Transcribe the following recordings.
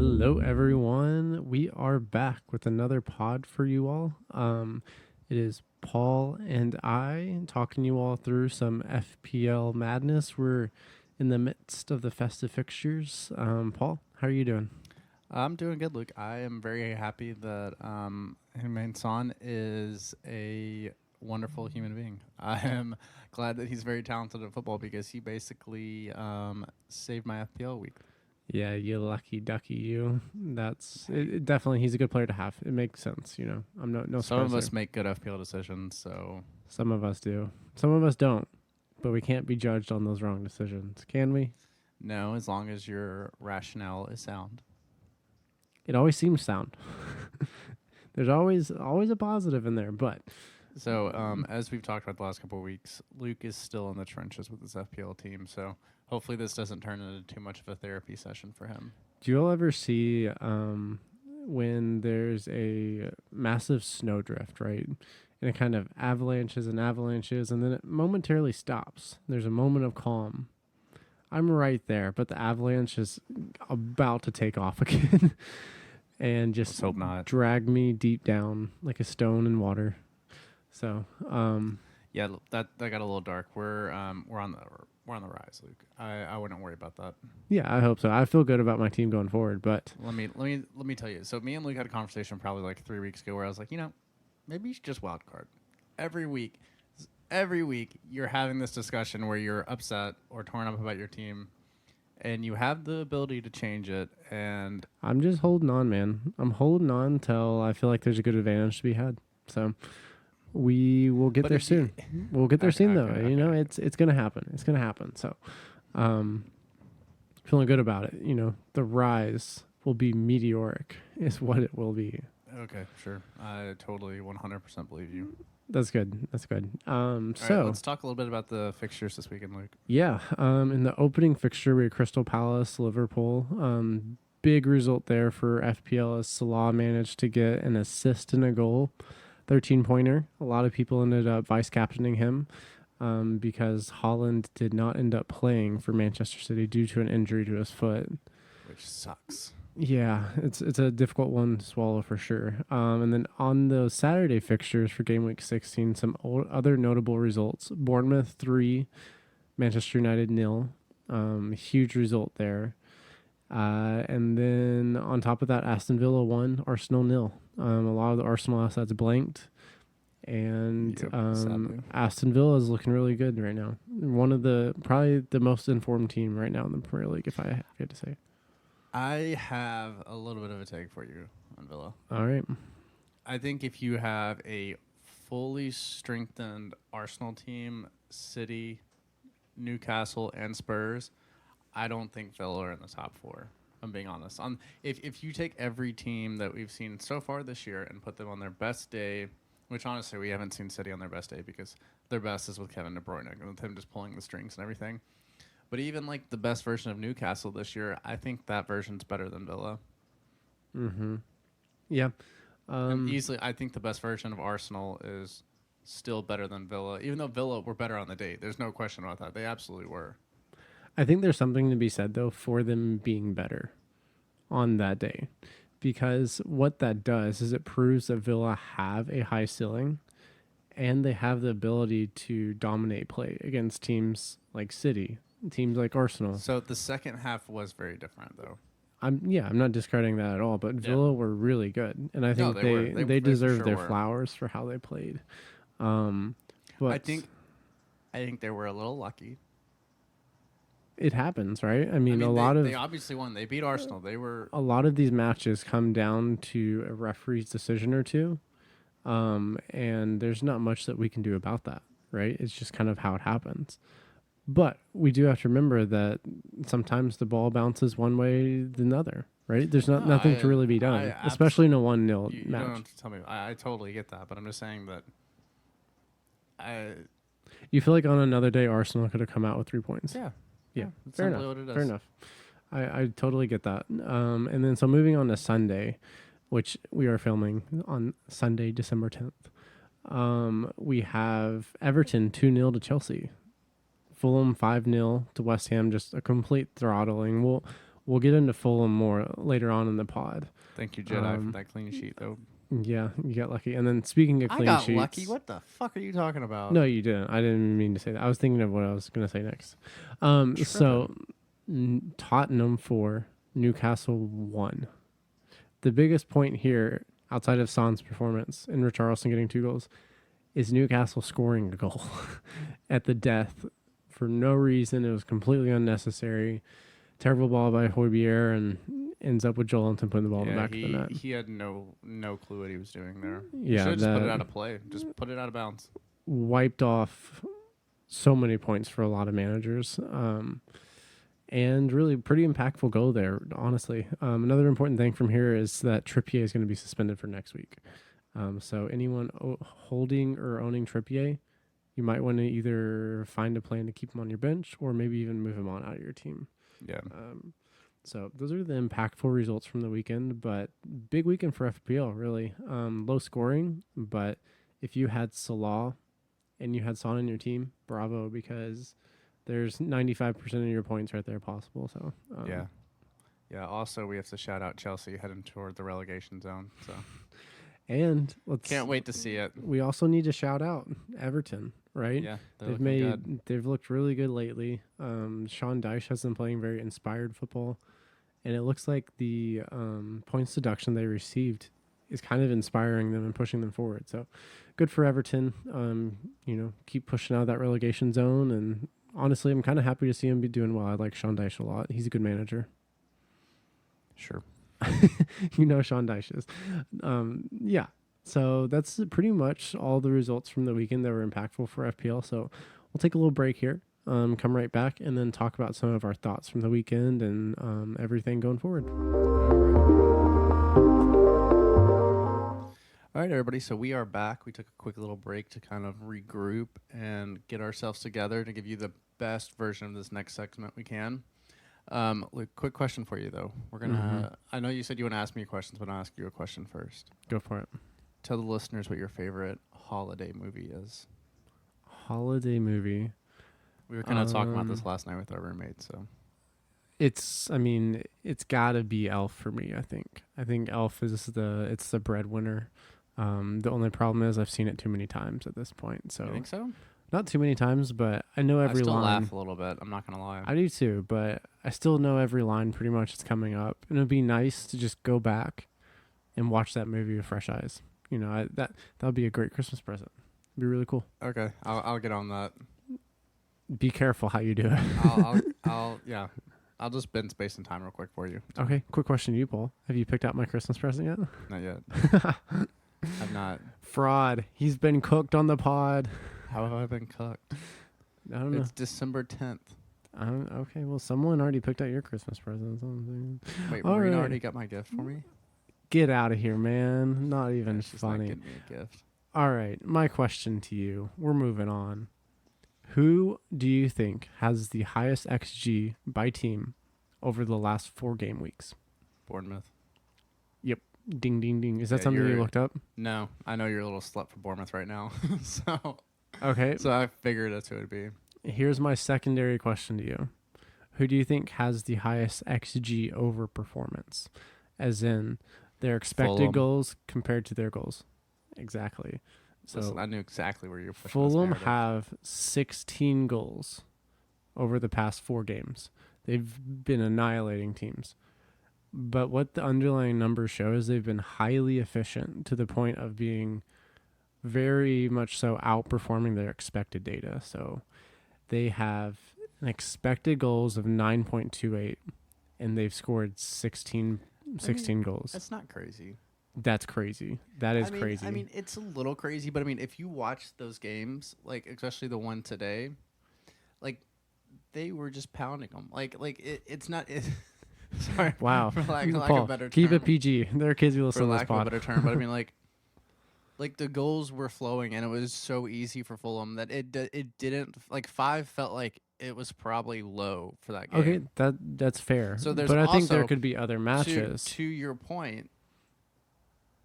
Hello, everyone. We are back with another pod for you all. It is Paul and I talking you all through some FPL madness. We're in the midst of the festive fixtures. Paul, how are you doing? I'm doing good, Luke. I am very happy that Humain Son is a wonderful human being. I am glad that he's very talented at football because he basically saved my FPL week. Yeah, you lucky ducky, you. That's it, definitely. He's a good player to have. It makes sense. I'm no Some surprise of us there. make good FPL decisions, so Some of us do. Some of us don't. But we can't be judged on those wrong decisions, can we? no, as long as your rationale is sound. It always seems sound. There's always a positive in there, but So, as we've talked about the last couple of weeks, Luke is still in the trenches with his FPL team. So, hopefully, this doesn't turn into too much of a therapy session for him. do you all ever see when there's a massive snowdrift, right? And it kind of avalanches and avalanches, and then it momentarily stops. There's a moment of calm. I'm right there, but the avalanche is about to take off again and just Let's hope not. drag me deep down like a stone in water. So, Yeah, that got a little dark. We're on the rise, Luke. I wouldn't worry about that. yeah, I hope so. I feel good about my team going forward, but Let me tell you. So me and Luke had a conversation probably like 3 weeks ago where I was like, maybe you should just wild card every week. Every week you're having this discussion where you're upset or torn up about your team, and you have the ability to change it. And I'm just holding on, man. I'm holding on till I feel like there's a good advantage to be had. So we will get But there if you- soon. We'll get there Okay, soon, though. okay, okay. It's gonna happen. It's gonna happen. So, um, feeling good about it. The rise will be meteoric, is what it will be. Okay, sure. I totally 100% believe you. That's good. That's good. All right, So let's talk a little bit about the fixtures this weekend, Luke. yeah. In the opening fixture, we had Crystal Palace, Liverpool. Big result there for FPL as Salah managed to get an assist and a goal. 13-pointer. A lot of people ended up vice captaining him because Holland did not end up playing for Manchester City due to an injury to his foot. Which sucks. Yeah, it's a difficult one to swallow for sure. And then on the Saturday fixtures for Gameweek 16, some other notable results. Bournemouth 3, Manchester United 0. Huge result there. And then on top of that, Aston Villa 1, Arsenal 0. A lot of the Arsenal assets blanked. And Yep, sadly. Aston Villa is looking really good right now. Probably the most informed team right now in the Premier League, if I had to say. I have a little bit of a take for you on Villa. All right. I think if you have a fully strengthened Arsenal team, City, Newcastle, and Spurs, I don't think Villa are in the top four. I'm being honest. If you take every team that we've seen so far this year and put them on their best day, which honestly we haven't seen City on their best day because their best is with Kevin De Bruyne, with him just pulling the strings and everything. But even like the best version of Newcastle this year, I think that version's better than Villa. Mm-hmm. Yeah. And easily, I think the best version of Arsenal is still better than Villa, even though Villa were better on the day. There's no question about that. They absolutely were. I think there's something to be said, though, for them being better on that day. Because what that does is it proves that Villa have a high ceiling and they have the ability to dominate play against teams like City, teams like Arsenal. So the second half was very different, though. I'm not discarding that at all, but Villa were really good. And I think they for deserve sure their were. flowers for how they played. But I think they were a little lucky. it happens, right? I mean, they obviously won. They beat Arsenal. They were a lot of these matches come down to a referee's decision or two, and there's not much that we can do about that, right? It's just kind of how it happens. But we do have to remember that sometimes the ball bounces one way than the other, right? There's nothing to really be done, especially in a 1-0 you match. don't have to tell me. I totally get that, but I'm just saying that. You feel like on another day, Arsenal could have come out with 3 points. Yeah. That's Fair simply enough. what it is. Fair enough. I totally get that. And then so moving on to Sunday, which we are filming on Sunday, December 10th. We have Everton 2-0 to Chelsea. Fulham 5-0 to West Ham, just a complete throttling. We'll get into Fulham more later on in the pod. Thank you, Jedi, for that clean sheet, though. Yeah, you got lucky. And then speaking of I clean got sheets, lucky. What the fuck are you talking about? No, you didn't. I didn't mean to say that. I was thinking of what I was going to say next. So Tottenham 4, Newcastle 1. The biggest point here, outside of Son's performance and Richarlison getting 2 goals, is Newcastle scoring a goal at the death for no reason. It was completely unnecessary. Terrible ball by Højbjerg and ends up with Joelinton putting the ball in the back of the net. He had no clue what he was doing there. Yeah, should have just put it out of play. Just put it out of bounds. Wiped off so many points for a lot of managers. And really pretty impactful goal there, honestly. Another important thing from here is that Trippier is going to be suspended for next week. So anyone holding or owning Trippier, you might want to either find a plan to keep him on your bench or maybe even move him on out of your team. Yeah. So those are the impactful results from the weekend, but big weekend for FPL, really. Low scoring, but if you had Salah and you had Son in your team, bravo, because there's 95% of your points right there possible. So yeah. Also, we have to shout out Chelsea heading toward the relegation zone. So, and can't wait to see it. We also need to shout out Everton, right? Yeah, they've looked really good lately. Sean Dyche has been playing very inspired football, and it looks like the points deduction they received is kind of inspiring them and pushing them forward. So, good for Everton. Keep pushing out of that relegation zone, and honestly, I'm kind of happy to see him be doing well. I like Sean Dyche a lot. He's a good manager. Sure. Sean Dyche is. Yeah. So that's pretty much all the results from the weekend that were impactful for FPL. So we'll take a little break here, come right back, and then talk about some of our thoughts from the weekend and everything going forward. All right, everybody. So we are back. We took a quick little break to kind of regroup and get ourselves together to give you the best version of this next segment we can. Quick question for you, though. We're gonna. I know you said you want to ask me questions, but I'll ask you a question first. Go for it. Tell the listeners what your favorite holiday movie is. Holiday movie. We were kind of talking about this last night with our roommate, so. It's got to be Elf for me, I think. I think Elf is the breadwinner. The only problem is I've seen it too many times at this point. So you think so? Not too many times, but I know every line. I still laugh a little bit. I'm not going to lie. I do too, but I still know every line pretty much that's coming up. And it'd be nice to just go back and watch that movie with fresh eyes. That would be a great Christmas present. It'd be really cool. Okay, I'll get on that. Be careful how you do it. I'll just bend space and time real quick for you. Okay, quick question to you, Paul. Have you picked out my Christmas present yet? Not yet. I've not. Fraud. He's been cooked on the pod. How have I been cooked? I don't know. It's December 10th. Okay, well, someone already picked out your Christmas present. Wait, Marina already got my gift for me? Get out of here, man. Not even she's funny. Not getting me a gift. All right, my question to you. We're moving on. Who do you think has the highest XG by team over the last 4 game weeks? Bournemouth. Yep. Ding, ding, ding. Is that something you looked up? No. I know you're a little slut for Bournemouth right now. Okay. So I figured that's who it would be. Here's my secondary question to you. Who do you think has the highest XG over performance? As in their expected goals compared to their goals. Exactly. So listen, I knew exactly where you're pushing. Fulham have 16 goals over the past 4 games. They've been annihilating teams. But what the underlying numbers show is they've been highly efficient to the point of being very much so outperforming their expected data. So they have an expected goals of 9.28 and they've scored 16 goals. That's not crazy. That's crazy. That is crazy. I mean, it's a little crazy, but I mean, if you watch those games, like especially the one today, like they were just pounding them. It's not. Sorry. Wow. For lack of a better term. Keep it PG. There are kids who listen to this pod. For lack of a better term, but I mean, like the goals were flowing, and it was so easy for Fulham that it didn't. Like 5 felt like it was probably low for that game. Okay, that's fair. So there's but I think also, there could be other matches. To your point,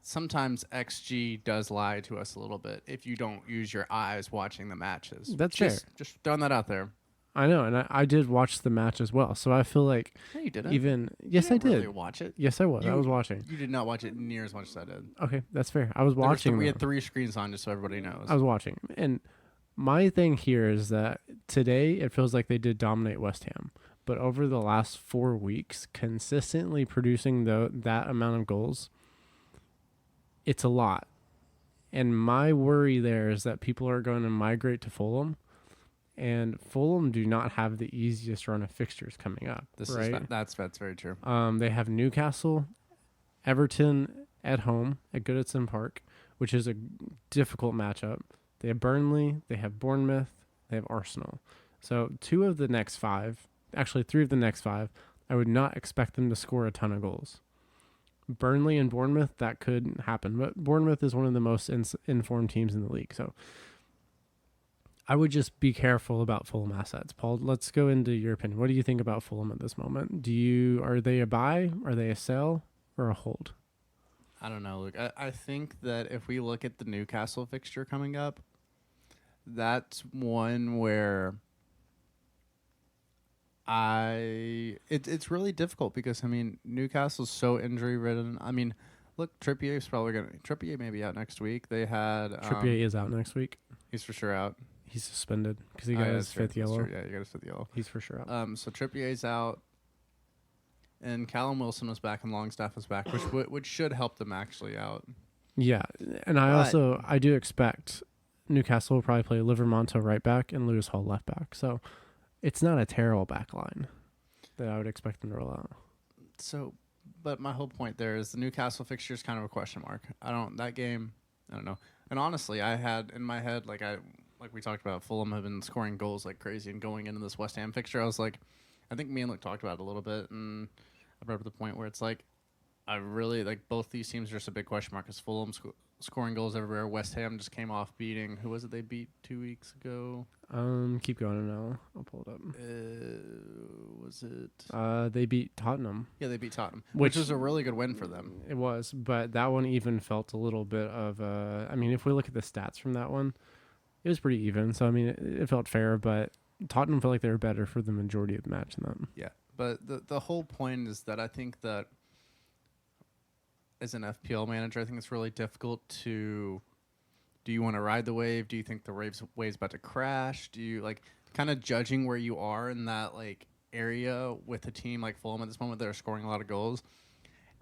sometimes XG does lie to us a little bit if you don't use your eyes watching the matches. That's fair. Just throwing that out there. I know, and I did watch the match as well. So I feel like No, you didn't. even You yes, I didn't really did. watch it. Yes, I was. I was watching. You did not watch it near as much as I did. Okay, that's fair. I was watching. We had 3 screens on, just so everybody knows. I was watching, and my thing here is that today it feels like they did dominate West Ham, but over the last 4 weeks, consistently producing that amount of goals, it's a lot. And my worry there is that people are going to migrate to Fulham, and Fulham do not have the easiest run of fixtures coming up. That's very true. They have Newcastle, Everton at home at Goodison Park, which is a difficult matchup. They have Burnley, they have Bournemouth, they have Arsenal. So 2 of the next 5, actually 3 of the next 5, I would not expect them to score a ton of goals. Burnley and Bournemouth, that could happen, but Bournemouth is one of the most informed teams in the league. So I would just be careful about Fulham assets. Paul, let's go into your opinion. What do you think about Fulham at this moment? Are they a buy, are they a sell, or a hold? I don't know, Luke. I think that if we look at the Newcastle fixture coming up, that's one where it's really difficult because Newcastle's so injury ridden. Look, Trippier may be out next week. They had Trippier is out next week. He's for sure out. He's suspended because he got his 5th yellow. Yeah, he got his 5th yellow. He's for sure out. So Trippier's out, and Callum Wilson was back, and Longstaff was back, which should help them actually out. Yeah, and I do expect Newcastle will probably play Livermonto right back and Lewis Hall left back. So it's not a terrible back line that I would expect them to roll out. So, but my whole point there is the Newcastle fixture is kind of a question mark. I don't know. And honestly, I had in my head, like we talked about, Fulham have been scoring goals like crazy, and going into this West Ham fixture, I was like, I think me and Luke talked about it a little bit, and I brought up the point where it's like, I really like both these teams are just a big question mark because Fulham scoring goals everywhere. West Ham just came off beating, who was it they beat 2 weeks ago? Keep going now. I'll pull it up. Was it? They beat Tottenham. Yeah, they beat Tottenham, which was a really good win for them. It was, but that one even felt a little bit of if we look at the stats from that one, it was pretty even. So, it felt fair, but Tottenham felt like they were better for the majority of the match than them. Yeah, but the whole point is that I think that as an FPL manager, I think it's really difficult to... Do you want to ride the wave? Do you think the wave's about to crash? Do you kind of judging where you are in that area with a team like Fulham at this moment that are scoring a lot of goals?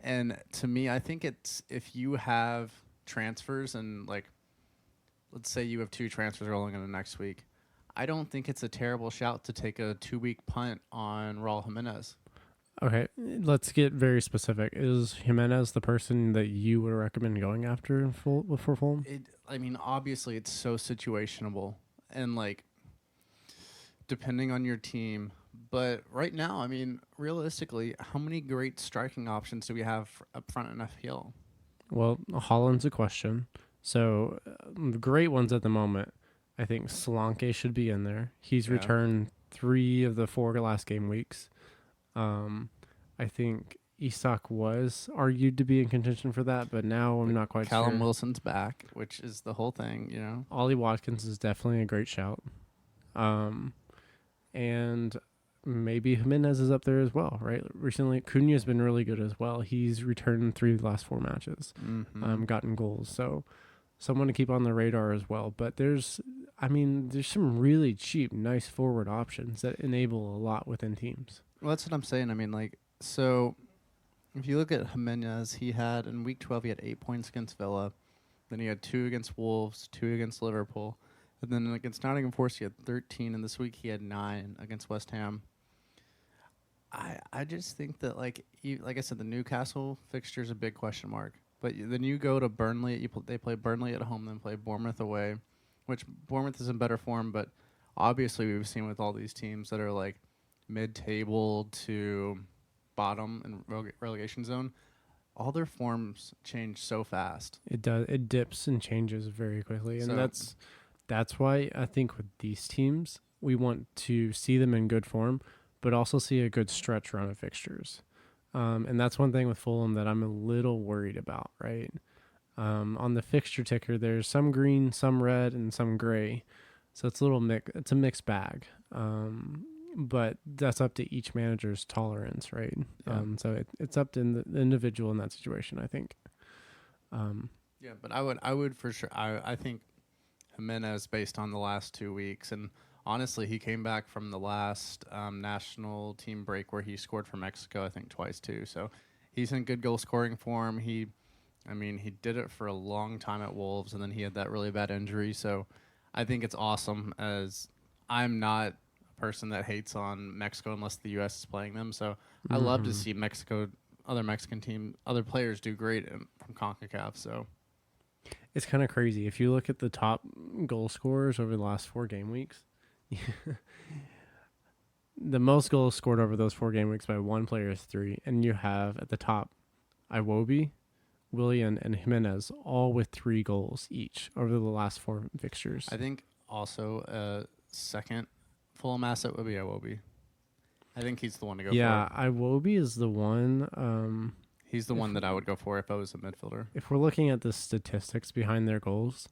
And to me, I think it's if you have transfers and let's say you have 2 transfers rolling into next week, I don't think it's a terrible shout to take a 2-week punt on Raul Jimenez. Okay, let's get very specific. Is Jimenez the person that you would recommend going after for Fulham? Obviously, it's so situationable and depending on your team. But right now, realistically, how many great striking options do we have up front in FPL? Well, Holland's a question. So, the great ones at the moment, I think Solanke should be in there. He's returned 3 of the 4 last game weeks. I think Isak was argued to be in contention for that, but now I'm not quite sure. Callum Wilson's back, which is the whole thing, Ollie Watkins is definitely a great shout. And maybe Jimenez is up there as well, right? Recently, Cunha's been really good as well. He's returned 3 of the last 4 matches, gotten goals. So someone to keep on the radar as well. But there's some really cheap, nice forward options that enable a lot within teams. Well, that's what I'm saying. So if you look at Jimenez, he had in week 12 he had 8 points against Villa, then he had 2 against Wolves, 2 against Liverpool, and then against Nottingham Forest he had 13, and this week he had 9 against West Ham. I just think that like I said, the Newcastle fixture is a big question mark. But then you go to Burnley, they play Burnley at home, then play Bournemouth away, which Bournemouth is in better form, but obviously we've seen with all these teams that are mid-table to bottom and relegation zone, all their forms change so fast. It does. It dips and changes very quickly, and that's why I think with these teams we want to see them in good form, but also see a good stretch run of fixtures. And that's one thing with Fulham that I'm a little worried about, right? On the fixture ticker, there's some green, some red, and some gray. So it's a mixed bag. But that's up to each manager's tolerance, right? Yeah. So it's up to the individual in that situation, I think. Yeah, but I would for sure. I think Jimenez, based on the last 2 weeks, and honestly, he came back from the last national team break where he scored for Mexico, I think twice too. So he's in good goal scoring form. He did it for a long time at Wolves, and then he had that really bad injury. So I think it's awesome. As I'm not a person that hates on Mexico unless the U.S. is playing them. So I love to see Mexico, other Mexican team, other players do great from CONCACAF. So It's kind of crazy. If you look at the top goal scorers over the last 4 game weeks, the most goals scored over those 4 game weeks by one player is 3. And you have at the top Iwobi, Willian, and Jimenez, all with 3 goals each over the last 4 fixtures. I think also a second Fulham asset would be Iwobi. I think he's the one to go for. Yeah, Iwobi is the one. He's the one that I would go for if I was a midfielder. If we're looking at the statistics behind their goals,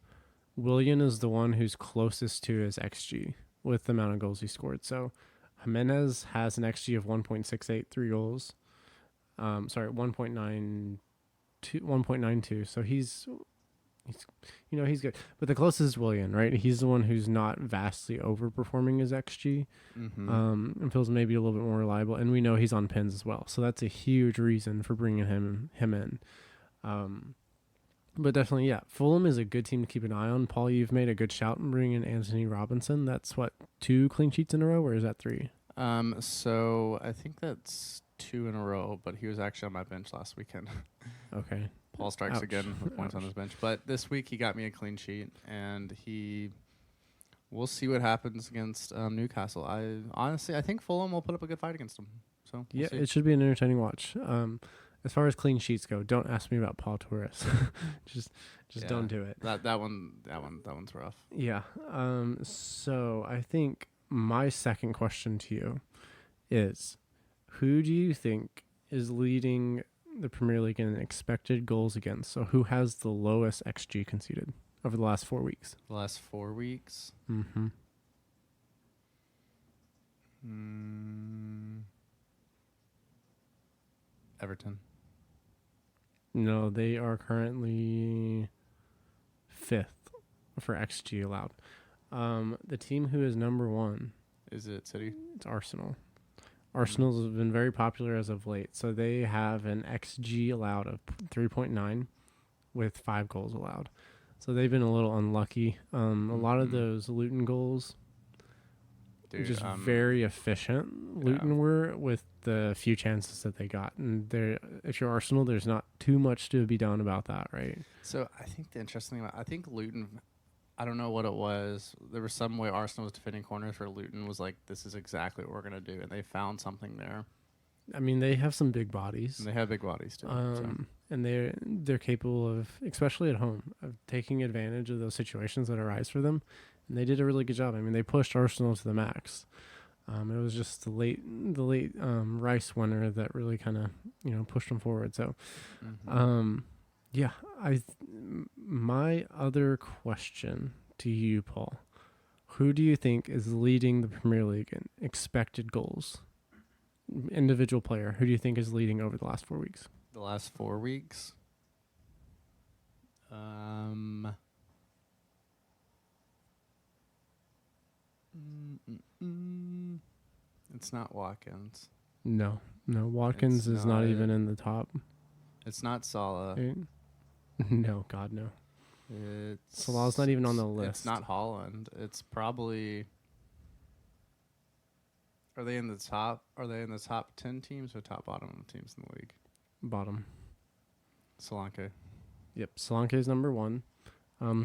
Willian is the one who's closest to his XG with the amount of goals he scored. So Jimenez has an XG of 1.683 goals. 1.92. So he's he's good. But the closest is Willian, right? He's the one who's not vastly overperforming his XG. And feels maybe a little bit more reliable. And we know he's on pins as well. So that's a huge reason for bringing him in. But definitely, yeah, Fulham is a good team to keep an eye on. Paul, you've made a good shout in bringing in Anthony Robinson. That's 2 clean sheets in a row, or is that 3? So I think that's 2 in a row, but he was actually on my bench last weekend. Okay. Paul strikes again with points on his bench. But this week he got me a clean sheet, and we'll see what happens against Newcastle. I think Fulham will put up a good fight against him. So we'll see. It should be an entertaining watch. As far as clean sheets go, don't ask me about Paul Torres. just don't do it. That one's rough. Yeah. So I think my second question to you is, who do you think is leading the Premier League in expected goals against? So who has the lowest XG conceded over the last 4 weeks? The last 4 weeks? Mm-hmm. Everton. No, they are currently 5th for XG allowed. The team who is number 1... Is it City? It's Arsenal. Arsenal's have been very popular as of late. So they have an XG allowed of 3.9 with 5 goals allowed. So they've been a little unlucky. A lot of those Luton goals, just very efficient. Luton were with the few chances that they got. And if you're Arsenal, there's not too much to be done about that, right? So I think the interesting thing I think Luton, I don't know what it was. There was some way Arsenal was defending corners where Luton was like, this is exactly what we're going to do. And they found something there. I mean, they have some big bodies. And they have big bodies, too. And they're capable of, especially at home, of taking advantage of those situations that arise for them. And they did a really good job. I mean, they pushed Arsenal to the max. It was just the late Rice winner that really kind of, pushed them forward. So, yeah, my other question to you, Paul, who do you think is leading the Premier League in expected goals? Individual player, who do you think is leading over the last 4 weeks? The last 4 weeks? It's not Watkins. No, Watkins is not even in the top. It's not Salah. No, God, no. Salah's not even on the list. It's not Holland. It's probably... Are they in the top 10 teams or top bottom teams in the league? Bottom. Solanke. Yep, Solanke is number 1.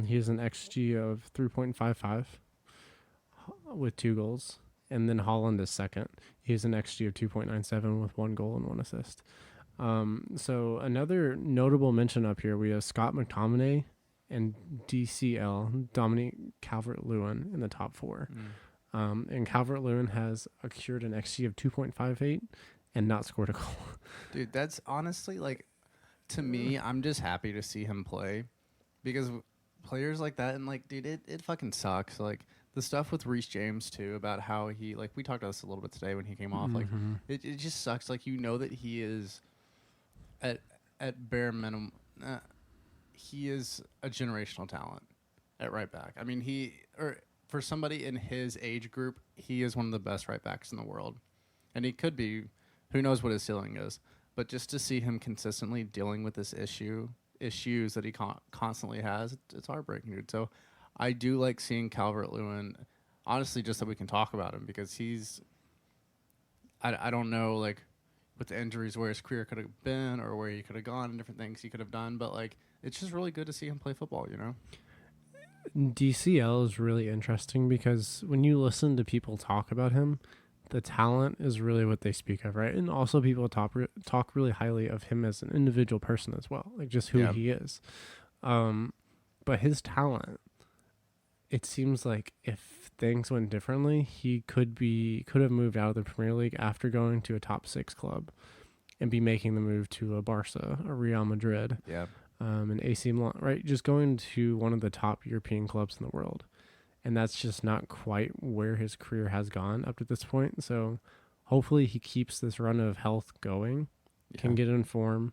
He has an XG of 3.55 with 2 goals. And then Holland is second. He has an XG of 2.97 with 1 goal and 1 assist. So another notable mention up here, we have Scott McTominay and DCL, Dominic Calvert-Lewin, in the top 4. And Calvert-Lewin has accrued an XG of 2.58 and not scored a goal. Dude, that's honestly, to me, I'm just happy to see him play. Because players like that, and, dude, it fucking sucks. The the stuff with Reece James too about how he like we talked about this a little bit today when he came off. Like Mm-hmm. it just sucks. Like you know that he is at bare minimum. He is a generational talent at right back. I mean, for somebody in his age group, he is one of the best right backs in the world, and he could be. Who knows what his ceiling is? But just to see him consistently dealing with this issues that he constantly has, it's heartbreaking, dude. So, I do like seeing Calvert-Lewin. Honestly, just that we can talk about him because he's. I don't know like with the injuries where his career could have been or where he could have gone and different things he could have done, but like it's just really good to see him play football. You know. DCL is really interesting because when you listen to people talk about him, the talent is really what they speak of, right? And also people talk really highly of him as an individual person as well, like just who he is. But his talent, it seems like if things went differently, he could have moved out of the Premier League after going to a top 6 club and be making the move to a Barca, a Real Madrid, Yeah. an AC Milan, right? Just going to one of the top European clubs in the world. And that's just not quite where his career has gone up to this point. So hopefully he keeps this run of health going, can get in form,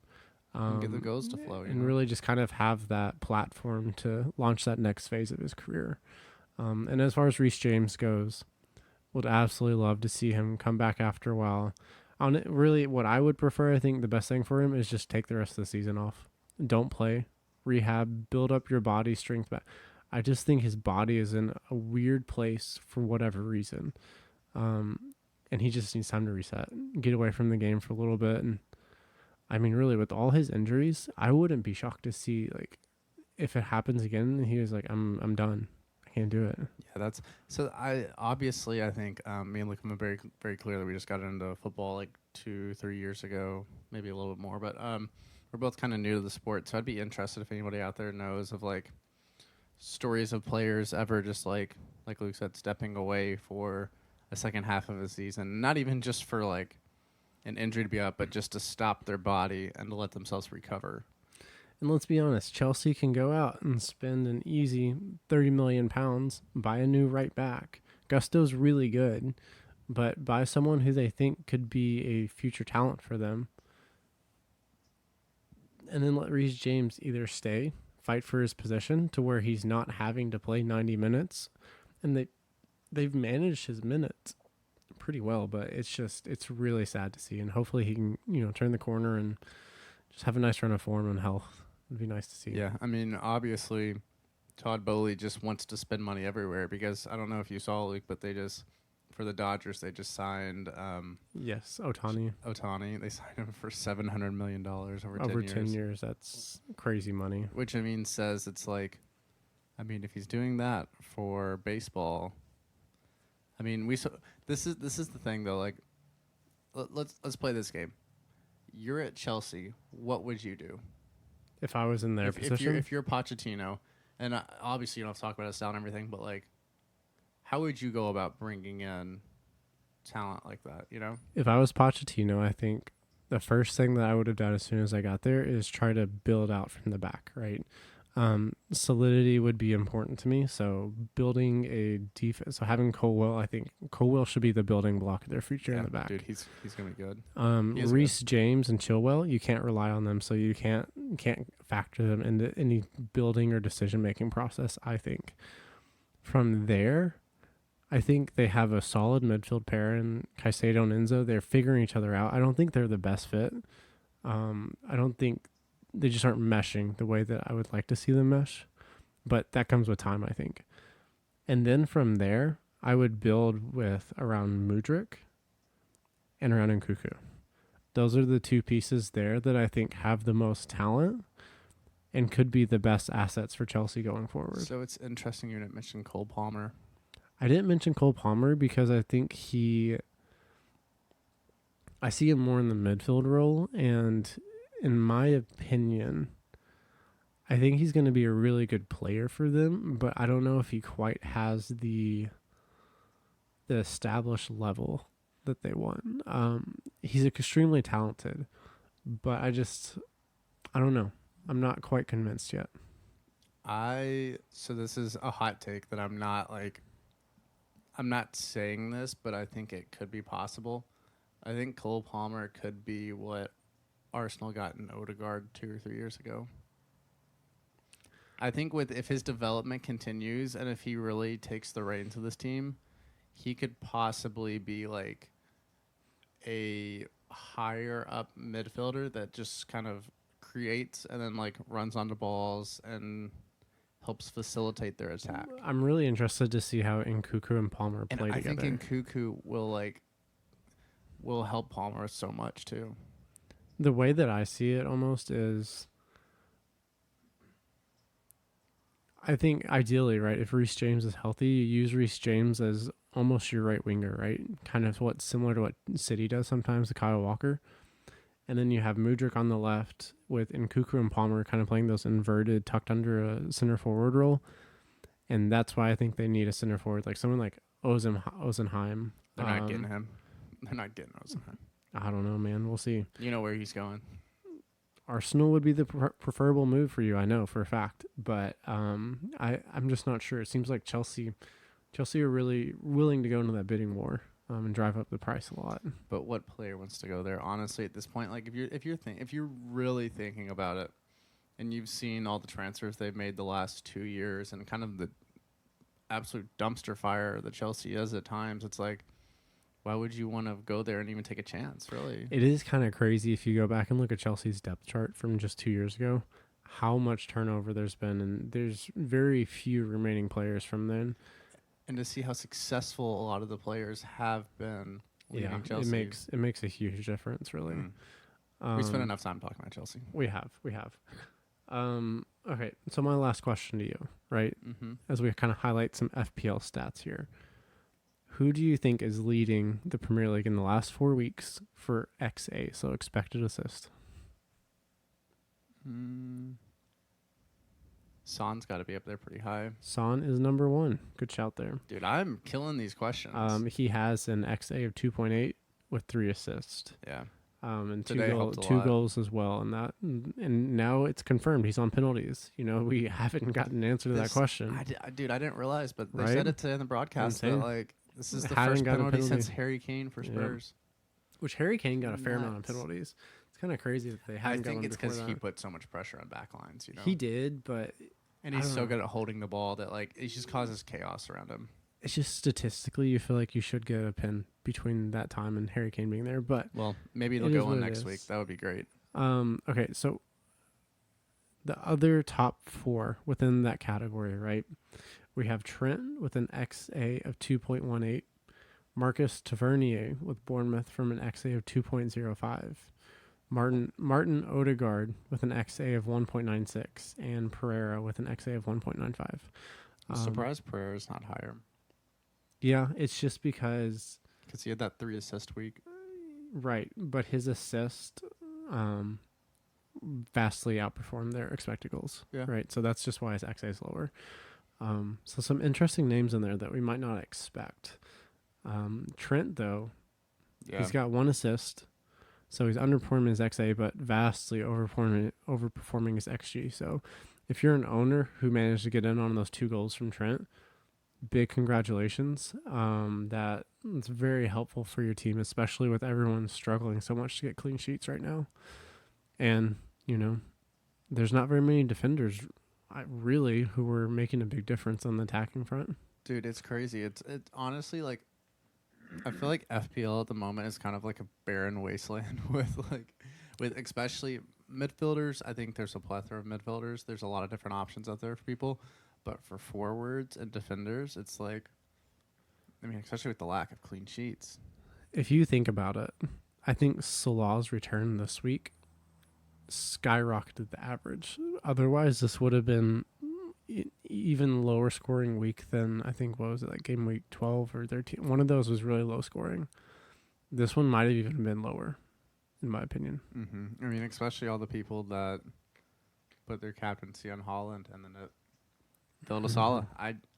and get the goals to flow, and really just kind of have that platform to launch that next phase of his career. And as far as Reece James goes, would absolutely love to see him come back after a while. Really, what I would prefer, I think the best thing for him is just take the rest of the season off. Don't play, rehab, build up your body strength back. I just think his body is in a weird place for whatever reason. And he just needs time to reset, get away from the game for a little bit. And I mean, really, with all his injuries, I wouldn't be shocked to see, like, if it happens again, he was like, I'm done. I can't do it. Yeah, that's so. I think me and Luke are very very clearly we just got into football like 2-3 years ago, maybe a little bit more, but we're both kind of new to the sport, so I'd be interested if anybody out there knows of like stories of players ever just like Luke said, stepping away for a second half of a season, not even just for like an injury to be up, but just to stop their body and to let themselves recover. And let's be honest, Chelsea can go out and spend an easy £30 million, buy a new right back. Gusto's really good, but buy someone who they think could be a future talent for them. And then let Reece James either stay, fight for his position to where he's not having to play 90 minutes. And they've managed his minutes pretty well, but it's really sad to see. And hopefully he can, turn the corner and just have a nice run of form and health. It'd be nice to see. Yeah, I mean, obviously, Todd Bowley just wants to spend money everywhere because I don't know if you saw, Luke, but for the Dodgers, they just signed. Yes, Ohtani. They signed him for $700 million over 10 years. That's crazy money. Which I mean says it's like, I mean, if he's doing that for baseball, I mean, this is the thing though. Like, let's play this game. You're at Chelsea. What would you do? If I was in their position? If you're Pochettino, and obviously you don't have to talk about his style and everything, but like, how would you go about bringing in talent like that, If I was Pochettino, I think the first thing that I would have done as soon as I got there is try to build out from the back, right? Solidity would be important to me. So building a defense, so having Colwell, I think Colwell should be the building block of their future in the back. Dude, he's gonna be good. Reece James and Chilwell, you can't rely on them, so you can't factor them into any building or decision making process. I think from there, I think they have a solid midfield pair in Caicedo and Enzo. They're figuring each other out. I don't think they're the best fit. I don't think they just aren't meshing the way that I would like to see them mesh, but that comes with time, I think. And then from there, I would build with around Mudryk and around Nkunku. Those are the two pieces there that I think have the most talent and could be the best assets for Chelsea going forward. So it's interesting you didn't mention Cole Palmer. I didn't mention Cole Palmer because I think I see him more in the midfield role, and in my opinion, I think he's going to be a really good player for them, but I don't know if he quite has the established level that they want. He's extremely talented, but I don't know. I'm not quite convinced yet. So this is a hot take that I'm not like I'm not saying this, but I think it could be possible. I think Cole Palmer could be what Arsenal got in Odegaard 2 or 3 years ago. I think with if his development continues and if he really takes the reins of this team, he could possibly be like a higher up midfielder that just kind of creates and then like runs onto balls and helps facilitate their attack. I'm really interested to see how Nkuku and Palmer And play I together. think Nkuku will help Palmer so much too. The way that I see it almost is, I think ideally, right, if Reece James is healthy, you use Reece James as almost your right winger, right? Kind of what's similar to what City does sometimes to Kyle Walker. And then you have Mudryk on the left with Nkuku and Palmer kind of playing those inverted, tucked under a center forward role. And that's why I think they need a center forward, like someone like Ozenheim. They're not getting him. They're not getting Ozenheim. I don't know, man. We'll see. You know where he's going. Arsenal would be the preferable move for you, I know for a fact. But I'm just not sure. It seems like Chelsea are really willing to go into that bidding war and drive up the price a lot. But what player wants to go there? Honestly, at this point, like if you're really thinking about it, and you've seen all the transfers they've made the last 2 years, and kind of the absolute dumpster fire that Chelsea is at times, it's like, why would you want to go there and even take a chance? Really, It is kind of crazy if you go back and look at Chelsea's depth chart from just 2 years ago, how much turnover there's been, and there's very few remaining players from then. and to see how successful a lot of the players have been leaving Chelsea. it makes a huge difference, really. We spent enough time talking about Chelsea. We have. Okay, so my last question to you, right? Mm-hmm. As we kind of highlight some FPL stats here, who do you think is leading the Premier League in the last 4 weeks for XA, so expected assist? Son's got to be up there pretty high. Son is number 1. Good shout there. Dude, I'm killing these questions. He has an XA of 2.8 with 3 assists. Yeah. And Today helped a two lot. goals as well, and now it's confirmed he's on penalties. You know, we haven't gotten an answer to that question. I didn't realize, but they Right? said it today in the broadcast that Insane. like this is the Hadn't first got a penalty penalty. since Harry Kane for Yep. Spurs. Which Harry Kane got a fair amount of Nuts. penalties. It's kind of crazy that they I hadn't got think one it's before because he that. put so much pressure on backlines. You know, He did, but and I he's don't so know. good at holding the ball that like it just causes chaos around him. it's just statistically you feel like you should get a pin between that time and Harry Kane being there. But Well, maybe they'll It is go what on it next is. week. That would be great. Okay, so the other top 4 within that category, right? We have Trent with an XA of 2.18, Marcus Tavernier with Bournemouth from an XA of 2.05, Martin Odegaard with an XA of 1.96, and Pereira with an XA of 1.95. I'm surprised Pereira is not higher Yeah, it's just because, because he had that 3 assist week. right, but his assist vastly outperformed their expected goals. Yeah. Right. So that's just why his XA is lower. So some interesting names in there that we might not expect. Trent, though, Yeah, he's got 1 assist. So he's underperforming his XA, but vastly overperforming his XG. So if you're an owner who managed to get in on those 2 goals from Trent, big congratulations. It's very helpful for your team, especially with everyone struggling so much to get clean sheets right now. And, you know, there's not very many defenders really who were making a big difference on the attacking front. dude, it's crazy. It's honestly like I feel like FPL at the moment is kind of like a barren wasteland with especially midfielders. I think there's a plethora of midfielders. There's a lot of different options out there for people, but for forwards and defenders, it's like, I mean, especially with the lack of clean sheets. If you think about it, I think Salah's return this week skyrocketed the average. Otherwise, this would have been even lower scoring week than, I think, what was it, like game week 12 or 13? One of those was really low scoring. This one might have even been lower, in my opinion. Mm-hmm. I mean, especially all the people that put their captaincy on Holland and then it fell to Salah.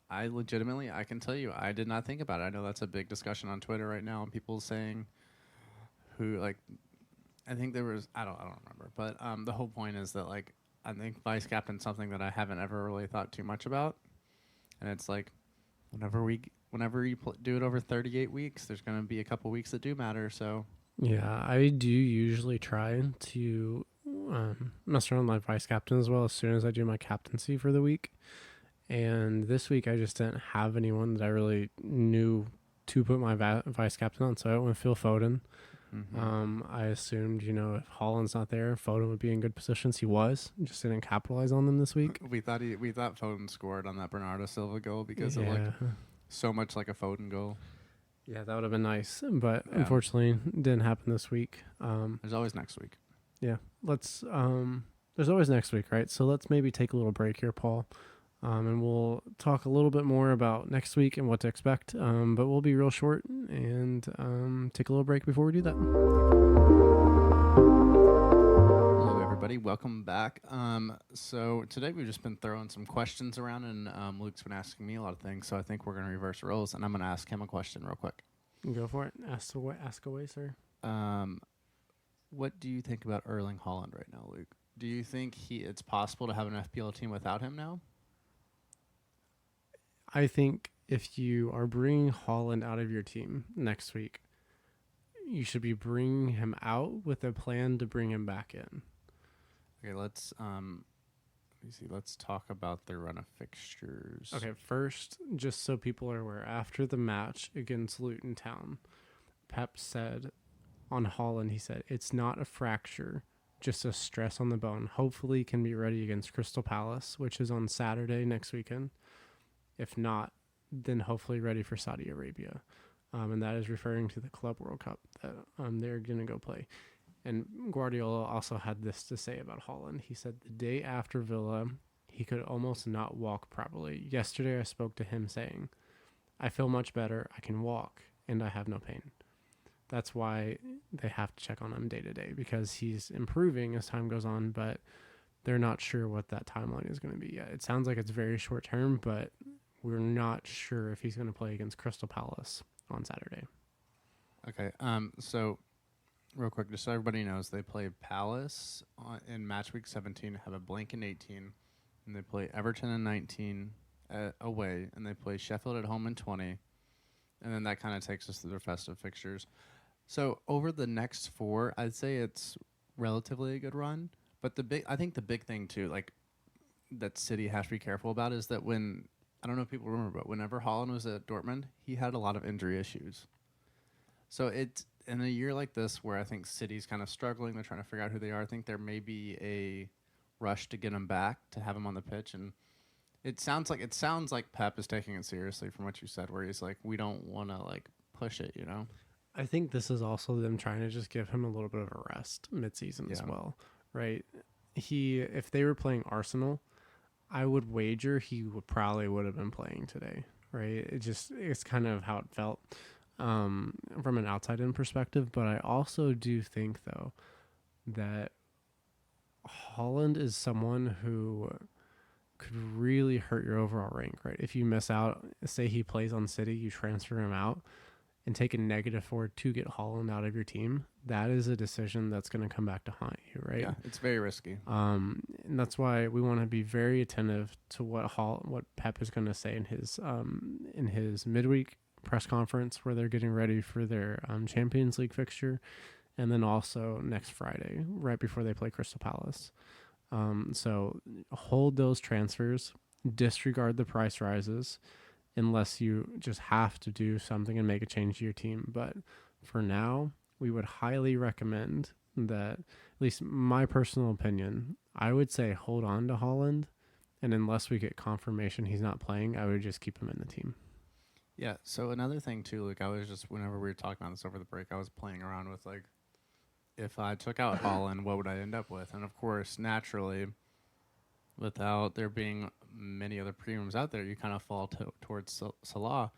I legitimately, I can tell you, I did not think about it. I know that's a big discussion on Twitter right now, and people saying who, like, I think there was, I don't remember, but the whole point is that, like, I think vice captain's something that I haven't ever really thought too much about, and it's like, whenever we whenever you do it over 38 weeks, there's going to be a couple weeks that do matter. So Yeah, I do usually try to mess around with my vice captain as well as soon as I do my captaincy for the week. And this week I just didn't have anyone that I really knew to put my vice captain on, so I went with Phil Foden. I assumed, if Holland's not there, Foden would be in good positions. He was, just didn't capitalize on them this week. we thought Foden scored on that Bernardo Silva goal because it looked so much like a Foden goal. Yeah, that would have been nice, but Yeah. unfortunately, didn't happen this week. There's always next week. Yeah, let's. There's always next week, right? So let's maybe take a little break here, Paul, and we'll talk a little bit more about next week and what to expect. But we'll be real short and take a little break before we do that. Hello, everybody. Welcome back. So today we've just been throwing some questions around, and Luke's been asking me a lot of things. So I think we're going to reverse roles, and I'm going to ask him a question real quick. Go for it. Ask away, sir. What do you think about Erling Haaland right now, Luke? Do you think it's possible to have an FPL team without him now? I think if you are bringing Haaland out of your team next week, you should be bringing him out with a plan to bring him back in. Okay, let's see. Let's talk about the run of fixtures. Okay, first, just so people are aware, after the match against Luton Town, Pep said on Haaland, he said, it's not a fracture, just a stress on the bone. Hopefully can be ready against Crystal Palace, which is on Saturday next weekend. If not, then hopefully ready for Saudi Arabia. And that is referring to the Club World Cup that they're going to go play. And Guardiola also had this to say about Haaland. He said the day after Villa, he could almost not walk properly. Yesterday I spoke to him saying, I feel much better, I can walk, and I have no pain. That's why they have to check on him day to day, because he's improving as time goes on, but they're not sure what that timeline is going to be yet. It sounds like it's very short term, but we're not sure if he's going to play against Crystal Palace on Saturday. Okay. So real quick, just so everybody knows, they play Palace in match week 17, have a blank in 18, and they play Everton in 19 away, and they play Sheffield at home in 20, and then that kind of takes us through their festive fixtures. So over the next 4, I'd say it's relatively a good run. But I think the big thing too, like that City has to be careful about, is that I don't know if people remember, but whenever Haaland was at Dortmund, he had a lot of injury issues. So it's in a year like this where I think City's kind of struggling, they're trying to figure out who they are. I think there may be a rush to get him back, to have him on the pitch, and it sounds like Pep is taking it seriously from what you said, where he's like, we don't want to like push it, I think this is also them trying to just give him a little bit of a rest mid-season as well, right? If they were playing Arsenal, I would wager he would have been playing today, right? It's kind of how it felt from an outside-in perspective. But I also do think, though, that Haaland is someone who could really hurt your overall rank, right? If you miss out, say he plays on City, you transfer him out and take a -4 to get Haaland out of your team, that is a decision that's going to come back to haunt you, right? Yeah, it's very risky. And that's why we want to be very attentive to what Pep is going to say in his midweek press conference, where they're getting ready for their Champions League fixture, and then also next Friday, right before they play Crystal Palace. So hold those transfers, disregard the price rises, unless you just have to do something and make a change to your team. But for now, we would highly recommend that, at least my personal opinion, I would say hold on to Haaland. And unless we get confirmation he's not playing, I would just keep him in the team. Yeah. So another thing too, like whenever we were talking about this over the break, I was playing around with like, if I took out Haaland, what would I end up with? And of course, naturally, without there being many other premiums out there, you kind of fall towards Salah,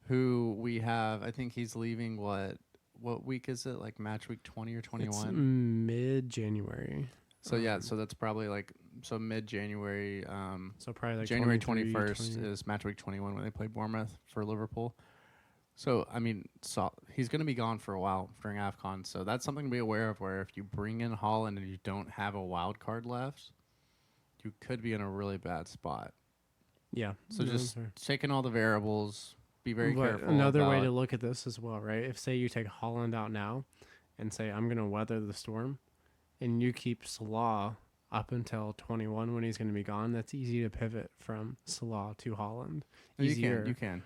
who we have. I think he's leaving what week is it? Like match week 20 or 21? It's mid-January. So so that's probably mid-January. So probably like January 21st is match week 21 when they play Bournemouth for Liverpool. So, I mean, he's going to be gone for a while during AFCON. So that's something to be aware of, where if you bring in Haaland and you don't have a wild card left, you could be in a really bad spot. Yeah. So just taking all the variables, be very But careful. another way about- to look at this as well, right? If say you take Holland out now and say I'm going to weather the storm and you keep Salah up until 21 when he's going to be gone, that's easy to pivot from Salah to Holland. Easier. You can.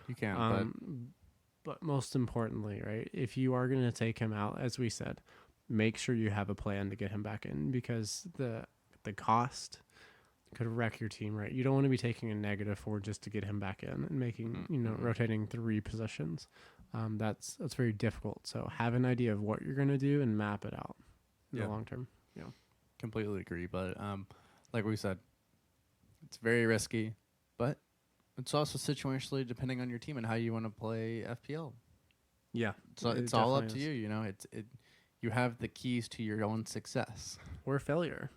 But most importantly, right, if you are going to take him out, as we said, make sure you have a plan to get him back in, because the cost could wreck your team, right? You don't want to be taking a -4 just to get him back in and making, rotating 3 positions. That's very difficult. So have an idea of what you're going to do and map it out in the long term. Completely agree. But like we said, it's very risky, but it's also situationally depending on your team and how you want to play FPL. Yeah. So it's all up to you. You know, you have the keys to your own success Or failure.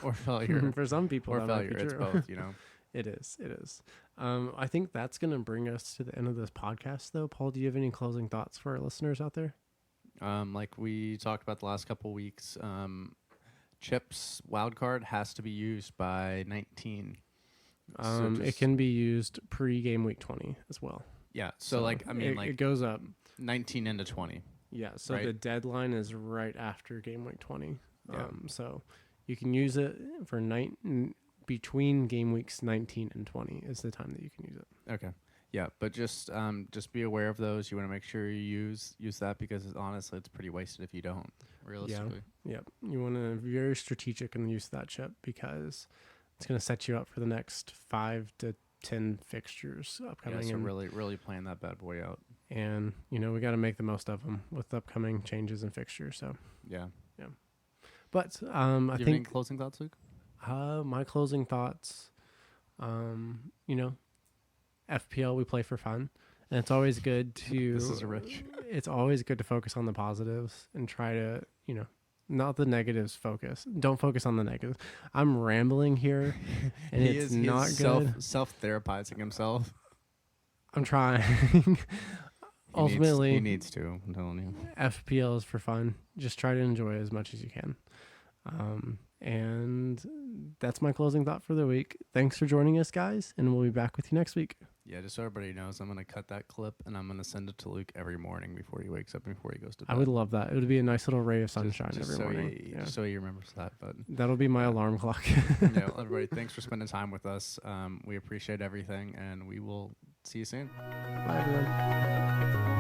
or failure. For some people, or that might failure. be It's true. both. You know. It is. I think that's going to bring us to the end of this podcast, though. Paul, do you have any closing thoughts for our listeners out there? Like we talked about the last couple weeks, Chip's wildcard has to be used by 19. It can be used pre-game week 20 as well. Yeah. So it goes up 19 into 20. Yeah. So right? the deadline is right after game week 20. Yeah. So you can use it for between game weeks 19 and 20 is the time that you can use it. Okay. Yeah, but just be aware of those. You want to make sure you use that, because honestly, it's pretty wasted if you don't. Realistically. Yeah. You want to be very strategic in the use of that chip, because it's going to set you up for the next 5 to 10 fixtures upcoming. Yeah, so really playing that bad boy out. And we got to make the most of them with upcoming changes and fixtures. So yeah. But I Do you have any think closing thoughts, Luke? my closing thoughts, FPL, we play for fun, and it's always good to. This is rich. It's always good to focus on the positives and try to, not the negatives. Don't focus on the negatives. I'm rambling here, and it's not good. Self-therapizing himself. I'm trying. Ultimately, he needs to. I'm telling you. FPL is for fun. Just try to enjoy it as much as you can. And that's my closing thought for the week. Thanks for joining us, guys, and we'll be back with you next week. Yeah, just so everybody knows, I'm going to cut that clip and I'm going to send it to Luke every morning before he wakes up and before he goes to bed. I would love that. It would be a nice little ray of sunshine just every so morning. Just so he remembers that. But that'll be my alarm clock. Yeah, everybody, thanks for spending time with us. We appreciate everything, and we will see you soon. Bye, everyone.